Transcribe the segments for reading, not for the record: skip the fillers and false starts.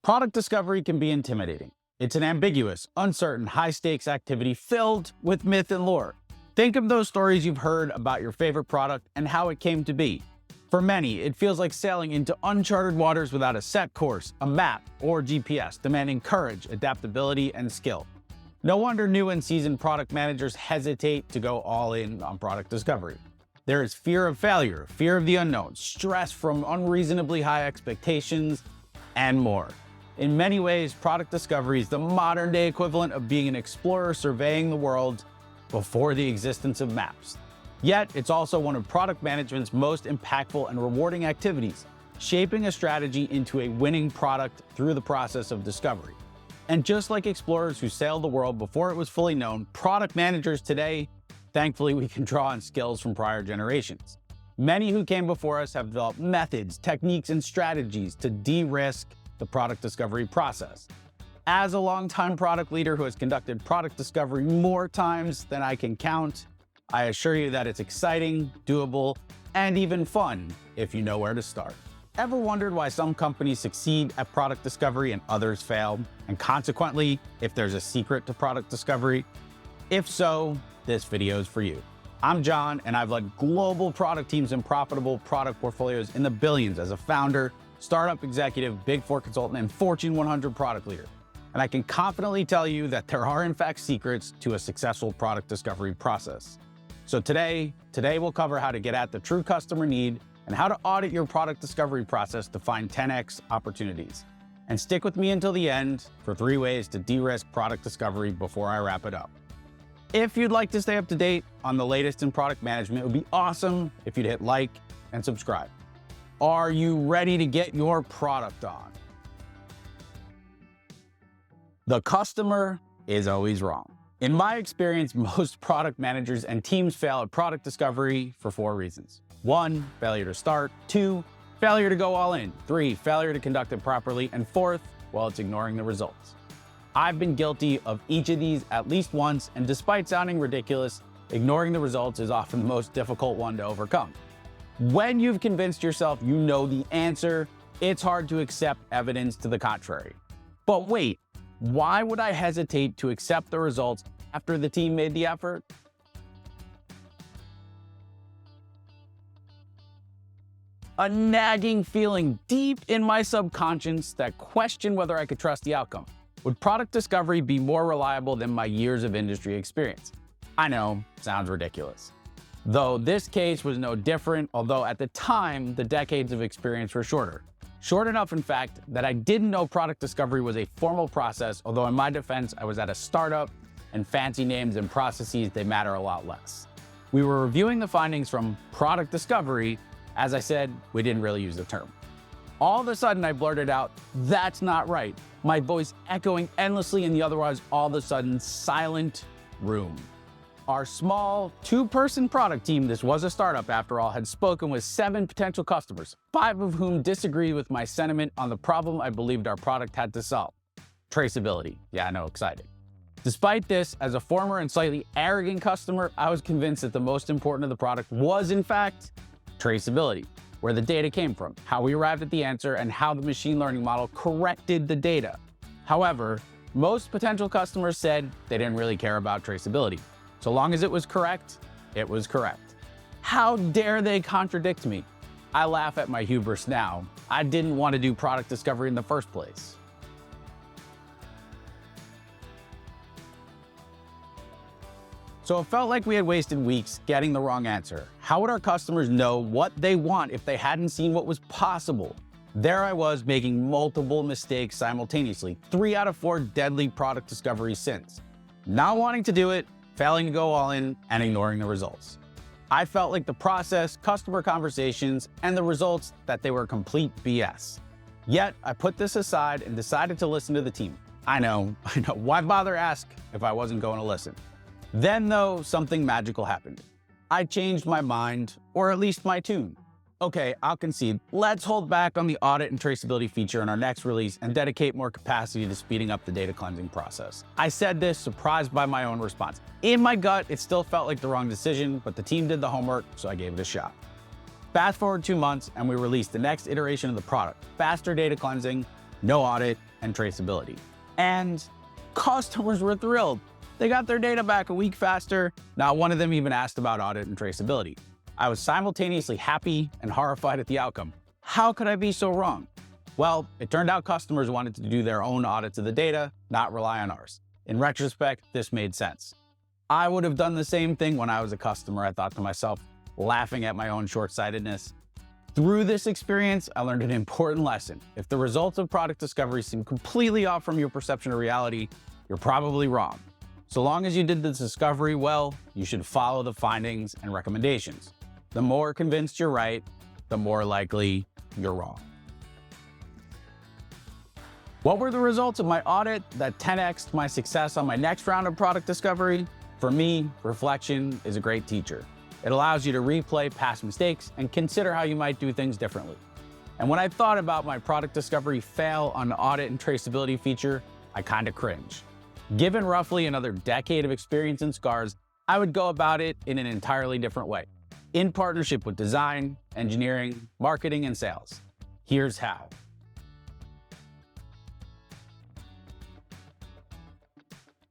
Product discovery can be intimidating. It's an ambiguous, uncertain, high-stakes activity filled with myth and lore. Think of those stories you've heard about your favorite product and how it came to be. For many, it feels like sailing into uncharted waters without a set course, a map, or GPS, demanding courage, adaptability, and skill. No wonder new and seasoned product managers hesitate to go all in on product discovery. There is fear of failure, fear of the unknown, stress from unreasonably high expectations, and more. In many ways, product discovery is the modern-day equivalent of being an explorer surveying the world before the existence of maps. Yet, it's also one of product management's most impactful and rewarding activities, shaping a strategy into a winning product through the process of discovery. And just like explorers who sailed the world before it was fully known, product managers today, thankfully, we can draw on skills from prior generations. Many who came before us have developed methods, techniques, and strategies to de-risk the product discovery process. As a longtime product leader who has conducted product discovery more times than I can count, I assure you that it's exciting, doable, and even fun if you know where to start. Ever wondered why some companies succeed at product discovery and others fail? And consequently, if there's a secret to product discovery? If so, this video is for you. I'm John, and I've led global product teams and profitable product portfolios in the billions as a founder, startup executive, Big Four consultant, and Fortune 100 product leader. And I can confidently tell you that there are in fact secrets to a successful product discovery process. So today we'll cover how to get at the true customer need and how to audit your product discovery process to find 10x opportunities. And stick with me until the end for 3 ways to de-risk product discovery before I wrap it up. If you'd like to stay up to date on the latest in product management, it would be awesome if you'd hit like and subscribe. Are you ready to get your product on? The customer is always wrong. In my experience, most product managers and teams fail at product discovery for 4 reasons. 1, failure to start. 2, failure to go all in. 3, failure to conduct it properly. And 4th, well, it's ignoring the results. I've been guilty of each of these at least once, and despite sounding ridiculous, ignoring the results is often the most difficult one to overcome. When you've convinced yourself you know the answer, it's hard to accept evidence to the contrary. But wait, why would I hesitate to accept the results after the team made the effort? A nagging feeling deep in my subconscious that questioned whether I could trust the outcome. Would product discovery be more reliable than my years of industry experience? I know, sounds ridiculous. Though this case was no different, although at the time, the decades of experience were shorter. Short enough, in fact, that I didn't know product discovery was a formal process, although in my defense, I was at a startup and fancy names and processes, they matter a lot less. We were reviewing the findings from product discovery. As I said, we didn't really use the term. All of a sudden, I blurted out, "That's not right," my voice echoing endlessly in the otherwise all of a sudden silent room. Our small 2-person product team, this was a startup after all, had spoken with 7 potential customers, 5 of whom disagreed with my sentiment on the problem I believed our product had to solve. Traceability. Yeah, I know, exciting. Despite this, as a former and slightly arrogant customer, I was convinced that the most important of the product was, in fact, traceability, where the data came from, how we arrived at the answer, and how the machine learning model corrected the data. However, most potential customers said they didn't really care about traceability. So long as it was correct, it was correct. How dare they contradict me? I laugh at my hubris now. I didn't want to do product discovery in the first place. So it felt like we had wasted weeks getting the wrong answer. How would our customers know what they want if they hadn't seen what was possible? There I was making multiple mistakes simultaneously, 3 out of 4 deadly product discoveries since. Not wanting to do it, failing to go all in, and ignoring the results. I felt like the process, customer conversations, and the results that they were complete BS. Yet, I put this aside and decided to listen to the team. I know, why bother ask if I wasn't going to listen? Then though, something magical happened. I changed my mind, or at least my tune. Okay, I'll concede. Let's hold back on the audit and traceability feature in our next release and dedicate more capacity to speeding up the data cleansing process. I said this surprised by my own response. In my gut, it still felt like the wrong decision, but the team did the homework, so I gave it a shot. Fast forward 2 months and we released the next iteration of the product. Faster data cleansing, no audit, and traceability. And customers were thrilled. They got their data back a week faster. Not one of them even asked about audit and traceability. I was simultaneously happy and horrified at the outcome. How could I be so wrong? Well, it turned out customers wanted to do their own audits of the data, not rely on ours. In retrospect, this made sense. I would have done the same thing when I was a customer, I thought to myself, laughing at my own short-sightedness. Through this experience, I learned an important lesson. If the results of product discovery seem completely off from your perception of reality, you're probably wrong. So long as you did the discovery well, you should follow the findings and recommendations. The more convinced you're right, the more likely you're wrong. What were the results of my audit that 10x'd my success on my next round of product discovery? For me, reflection is a great teacher. It allows you to replay past mistakes and consider how you might do things differently. And when I thought about my product discovery fail on the audit and traceability feature, I kind of cringe. Given roughly another decade of experience and scars, I would go about it in an entirely different way, in partnership with design, engineering, marketing, and sales. Here's how.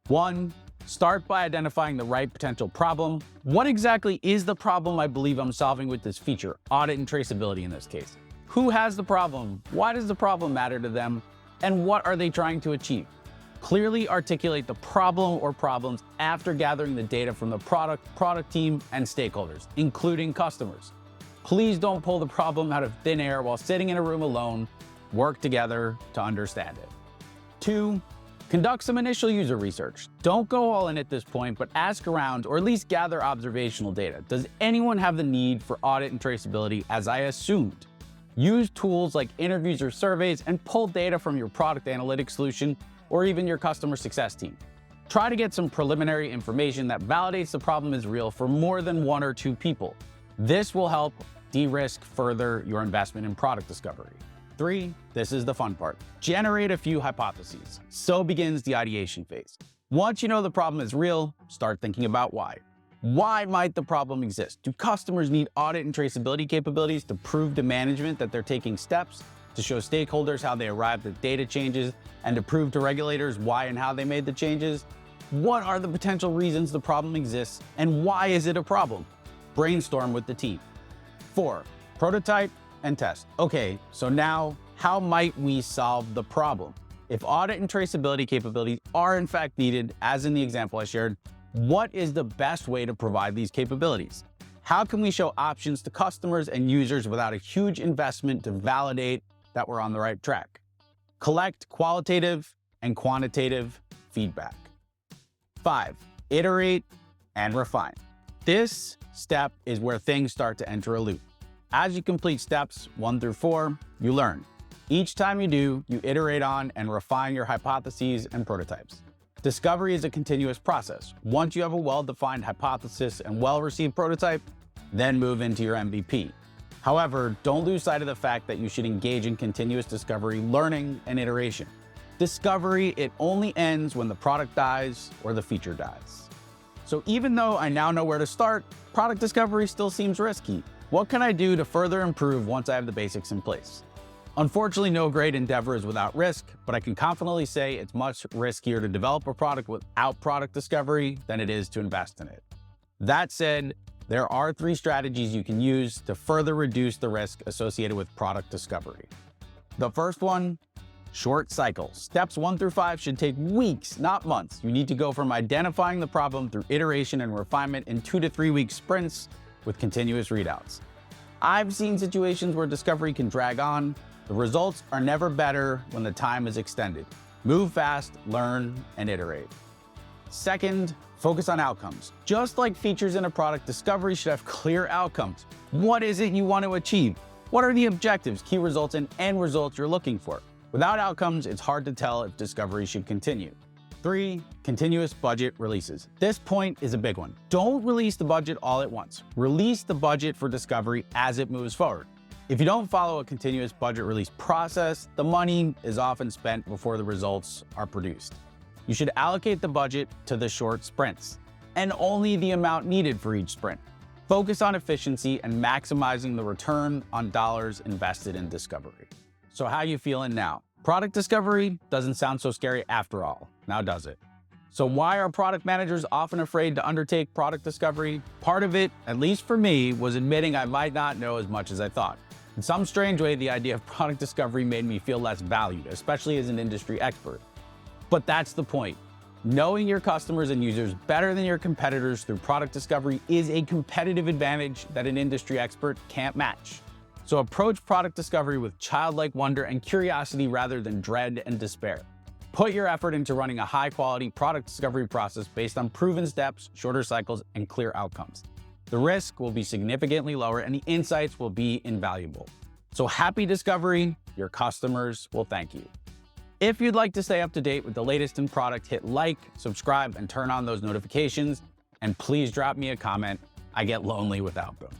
One, start by identifying the right potential problem. What exactly is the problem I believe I'm solving with this feature, audit and traceability in this case? Who has the problem? Why does the problem matter to them? And what are they trying to achieve? Clearly articulate the problem or problems after gathering the data from the product team, and stakeholders, including customers. Please don't pull the problem out of thin air while sitting in a room alone. Work together to understand it. Two, conduct some initial user research. Don't go all in at this point, but ask around or at least gather observational data. Does anyone have the need for audit and traceability as I assumed? Use tools like interviews or surveys and pull data from your product analytics solution or even your customer success team. Try to get some preliminary information that validates the problem is real for more than one or two people. This will help de-risk further your investment in product discovery. Three, this is the fun part. Generate a few hypotheses. So begins the ideation phase. Once you know the problem is real, start thinking about why. Why might the problem exist? Do customers need audit and traceability capabilities to prove to management that they're taking steps, to show stakeholders how they arrived at data changes, and to prove to regulators why and how they made the changes? What are the potential reasons the problem exists, and why is it a problem? Brainstorm with the team. 4, prototype and test. Okay, so now how might we solve the problem? If audit and traceability capabilities are in fact needed, as in the example I shared, what is the best way to provide these capabilities? How can we show options to customers and users without a huge investment to validate that we're on the right track? Collect qualitative and quantitative feedback. 5, iterate and refine. This step is where things start to enter a loop. As you complete steps 1 through 4, you learn. Each time you do, you iterate on and refine your hypotheses and prototypes. Discovery is a continuous process. Once you have a well-defined hypothesis and well-received prototype, then move into your MVP. However, don't lose sight of the fact that you should engage in continuous discovery, learning, and iteration. Discovery, it only ends when the product dies or the feature dies. So even though I now know where to start, product discovery still seems risky. What can I do to further improve once I have the basics in place? Unfortunately, no great endeavor is without risk, but I can confidently say it's much riskier to develop a product without product discovery than it is to invest in it. That said, there are 3 strategies you can use to further reduce the risk associated with product discovery. The first one, short cycle. Steps 1 through 5 should take weeks, not months. You need to go from identifying the problem through iteration and refinement in 2 to 3 week sprints with continuous readouts. I've seen situations where discovery can drag on. The results are never better when the time is extended. Move fast, learn, and iterate. Second, focus on outcomes. Just like features in a product, discovery should have clear outcomes. What is it you want to achieve? What are the objectives, key results, and end results you're looking for? Without outcomes, it's hard to tell if discovery should continue. 3, continuous budget releases. This point is a big one. Don't release the budget all at once. Release the budget for discovery as it moves forward. If you don't follow a continuous budget release process, the money is often spent before the results are produced. You should allocate the budget to the short sprints, and only the amount needed for each sprint. Focus on efficiency and maximizing the return on dollars invested in discovery. So how you feeling now? Product discovery doesn't sound so scary after all, now does it? So why are product managers often afraid to undertake product discovery? Part of it, at least for me, was admitting I might not know as much as I thought. In some strange way, the idea of product discovery made me feel less valued, especially as an industry expert. But that's the point. Knowing your customers and users better than your competitors through product discovery is a competitive advantage that an industry expert can't match. So approach product discovery with childlike wonder and curiosity rather than dread and despair. Put your effort into running a high-quality product discovery process based on proven steps, shorter cycles, and clear outcomes. The risk will be significantly lower and the insights will be invaluable. So happy discovery, your customers will thank you. If you'd like to stay up to date with the latest in product, hit like, subscribe, and turn on those notifications. And please drop me a comment. I get lonely without them.